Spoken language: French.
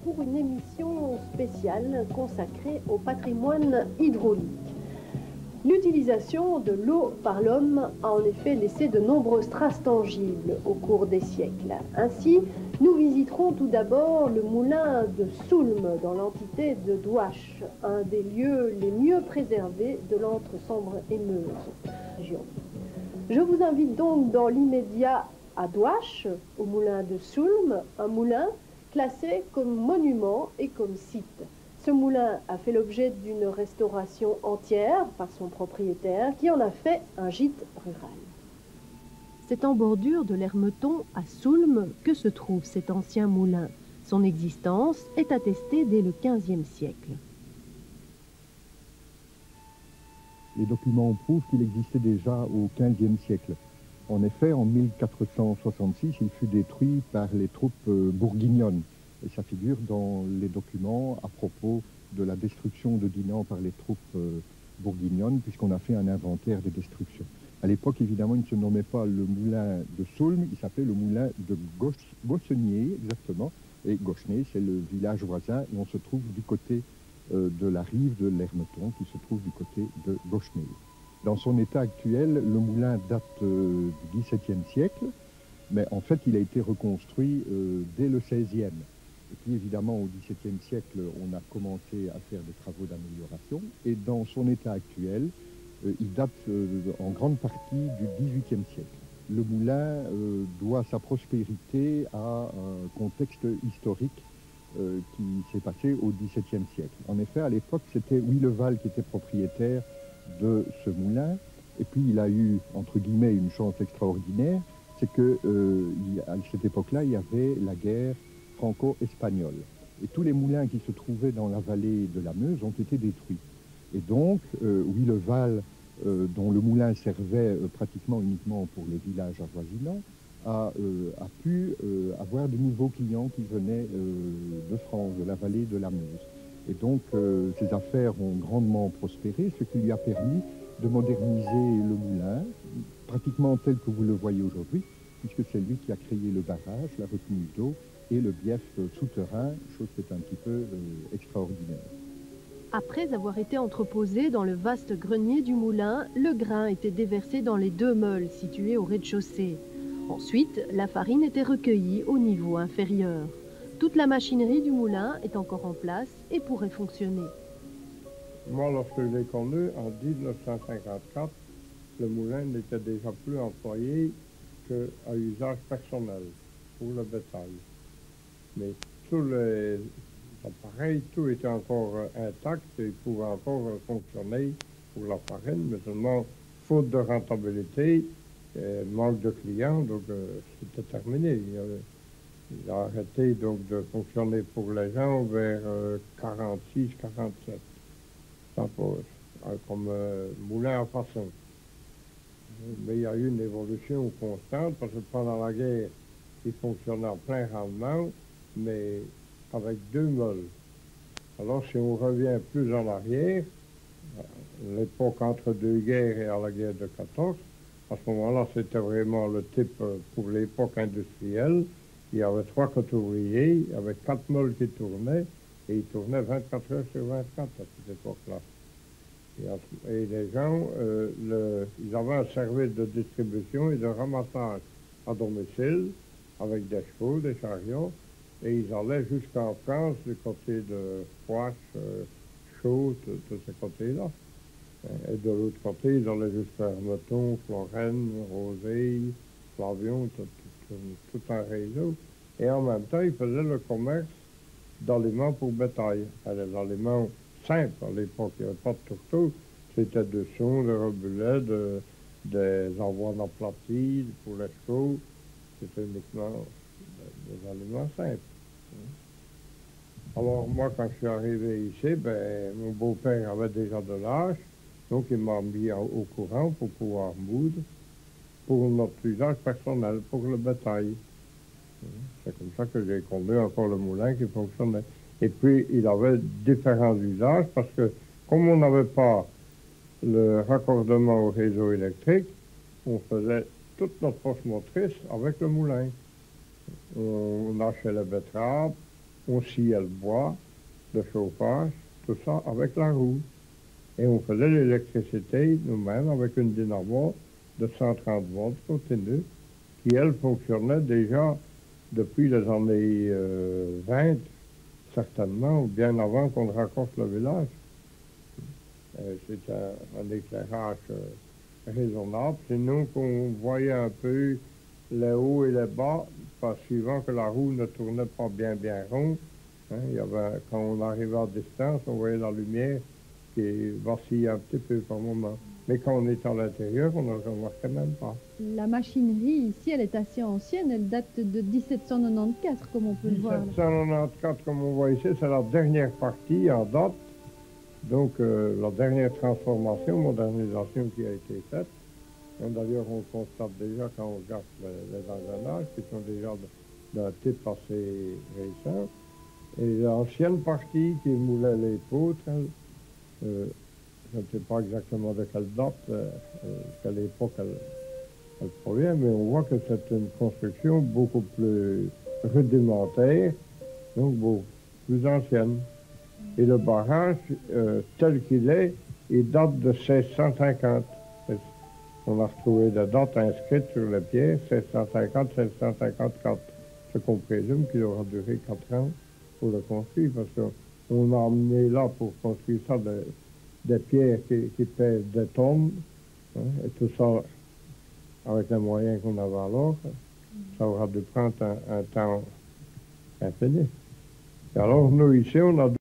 pour une émission spéciale consacrée au patrimoine hydraulique. L'utilisation de l'eau par l'homme a en effet laissé de nombreuses traces tangibles au cours des siècles. Ainsi, nous visiterons tout d'abord le moulin de Soulmes dans l'entité de Douache, un des lieux les mieux préservés de l'Entre-Sambre et Meuse. Je vous invite donc dans l'immédiat à Douache, au moulin de Soulmes, un moulin classé comme monument et comme site. Ce moulin a fait l'objet d'une restauration entière par son propriétaire qui en a fait un gîte rural. C'est en bordure de l'Hermeton à Soulmes que se trouve cet ancien moulin. Son existence est attestée dès le XVe siècle. Les documents prouvent qu'il existait déjà au XVe siècle. En effet, en 1466, il fut détruit par les troupes bourguignonnes. Et ça figure dans les documents à propos de la destruction de Dinan par les troupes bourguignonnes, puisqu'on a fait un inventaire des destructions. À l'époque, évidemment, il ne se nommait pas le moulin de Soulmes, il s'appelait le moulin de Gossenier, exactement. Et Gossenay, c'est le village voisin où on se trouve du côté de la rive de l'Hermeton, qui se trouve du côté de Gossenay. Dans son état actuel, le moulin date du XVIIe siècle, mais en fait, il a été reconstruit dès le XVIe. Et puis évidemment, au XVIIe siècle, on a commencé à faire des travaux d'amélioration. Et dans son état actuel, il date en grande partie du XVIIIe siècle. Le moulin doit sa prospérité à un contexte historique qui s'est passé au XVIIe siècle. En effet, à l'époque, c'était Huilleval qui était propriétaire de ce moulin. Et puis, il a eu, entre guillemets, une chance extraordinaire, c'est que à cette époque-là, il y avait la guerre franco-espagnole. Et tous les moulins qui se trouvaient dans la vallée de la Meuse ont été détruits. Et donc, Huilleval, dont le moulin servait pratiquement uniquement pour les villages avoisinants, a pu avoir de nouveaux clients qui venaient de France, de la vallée de la Meuse. Et donc, ses affaires ont grandement prospéré, ce qui lui a permis de moderniser le moulin, pratiquement tel que vous le voyez aujourd'hui, puisque c'est lui qui a créé le barrage, la retenue d'eau et le bief souterrain, chose qui est un petit peu extraordinaire. Après avoir été entreposé dans le vaste grenier du moulin, le grain était déversé dans les 2 meules situées au rez-de-chaussée. Ensuite, la farine était recueillie au niveau inférieur. Toute la machinerie du moulin est encore en place et pourrait fonctionner. Moi, lorsque je l'ai connu, en 1954, le moulin n'était déjà plus employé qu'à usage personnel pour le bétail. Mais tous les appareils, tout était encore intact et il pouvait encore fonctionner pour la farine, mais seulement faute de rentabilité, manque de clients, donc c'était terminé. Il a arrêté donc de fonctionner pour les gens vers 46-47. Comme moulin à façon. Mais il y a eu une évolution constante parce que pendant la guerre, il fonctionnait en plein rendement, mais avec 2 meules. Alors si on revient plus en arrière, l'époque entre 2 guerres et à la guerre de 14, à ce moment-là, c'était vraiment le type pour l'époque industrielle. Il y avait 3 ouvriers, avec 4 meules qui tournaient, et ils tournaient 24 heures sur 24 à cette époque-là. Et les gens, ils avaient un service de distribution et de ramassage à domicile, avec des chevaux, des chariots, et ils allaient jusqu'en France, du côté de Poix, Chaux, de ces côtés-là. Et de l'autre côté, ils allaient jusqu'à Hermeton, Florenne, Rosée, Flavion, tout un réseau. Et en même temps, ils faisaient le commerce d'aliments pour bétail. Les aliments simples, à l'époque, il n'y avait pas de tourteaux. C'était de son, de rebulets, des avoines aplaties pour les chevaux. C'était uniquement des aliments simples. Alors moi, quand je suis arrivé ici, mon beau-père avait déjà de l'âge, donc il m'a mis au courant pour pouvoir moudre pour notre usage personnel, pour le bétail. C'est comme ça que j'ai conduit encore le moulin qui fonctionnait. Et puis, il avait différents usages parce que, comme on n'avait pas le raccordement au réseau électrique, on faisait toute notre force motrice avec le moulin. On lâchait les betteraves, on sciait le bois, le chauffage, tout ça avec la roue. Et on faisait l'électricité nous-mêmes avec une dynamo de 130 volts continue, qui, elle, fonctionnait déjà depuis les années 20, certainement, ou bien avant qu'on raccroche le village. C'est un éclairage raisonnable. Sinon qu'on voyait un peu les hauts et les bas, parce suivant que la roue ne tournait pas bien rond. Hein, quand on arrivait à distance, on voyait la lumière qui vacillait un petit peu par moment. Mais quand on est à l'intérieur, on ne remarquait même pas. La machinerie ici, elle est assez ancienne, elle date de 1794, comme on peut le voir. 1794, comme on voit ici, c'est la dernière partie en date. Donc, la dernière transformation, modernisation qui a été faite. D'ailleurs, on constate déjà quand on regarde les engrenages, qui sont déjà d'un type assez récent. Et l'ancienne partie qui moulait les poutres, je ne sais pas exactement de quelle date, quelle époque elle provient, mais on voit que c'est une construction beaucoup plus rudimentaire, donc beaucoup plus ancienne. Et le barrage, tel qu'il est, il date de 1650. On a retrouvé des dates inscrites sur les pierres, 1650-1654. Ce qu'on présume qu'il aura duré 4 ans pour le construire, parce qu'on a amené là pour construire ça des pierres qui pèsent des tonnes, hein, et tout ça avec les moyens qu'on avait alors, ça aura dû prendre un temps infini. Et alors nous ici, on a